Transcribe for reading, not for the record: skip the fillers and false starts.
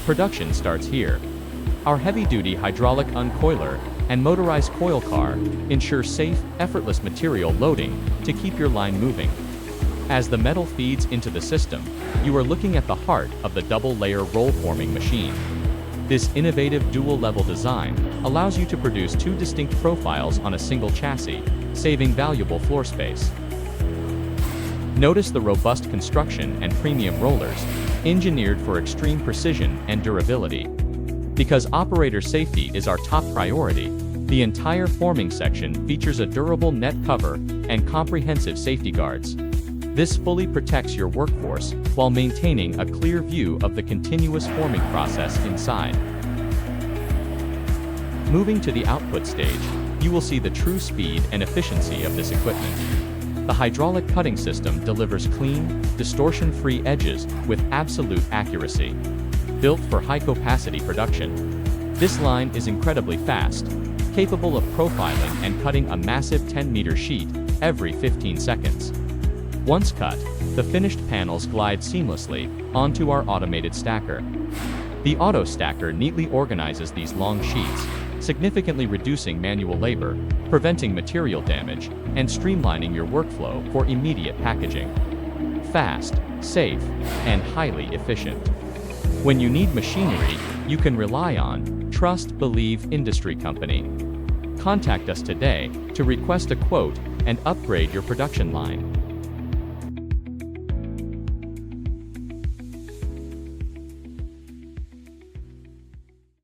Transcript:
Production starts here. Our heavy-duty hydraulic uncoiler and motorized coil car ensure safe, effortless material loading to keep your line moving. As the metal feeds into the system, you are looking at the heart of the double-layer roll-forming machine. This innovative dual-level design allows you to produce two distinct profiles on a single chassis, saving valuable floor space. Notice the robust construction and premium rollers, engineered for extreme precision and durability. Because operator safety is our top priority, the entire forming section features a durable net cover and comprehensive safety guards. This fully protects your workforce while maintaining a clear view of the continuous forming process inside. Moving to the output stage, you will see the true speed and efficiency of this equipment. The hydraulic cutting system delivers clean, distortion-free edges with absolute accuracy. Built for high-capacity production, this line is incredibly fast, capable of profiling and cutting a massive 10-meter sheet every 15 seconds. Once cut, the finished panels glide seamlessly onto our automated stacker. The auto stacker neatly organizes these long sheets, significantly reducing manual labor, preventing material damage, and streamlining your workflow for immediate packaging. Fast, safe, and highly efficient. When you need machinery you can rely on, trust, believe industry company. Contact us today to request a quote and upgrade your production line.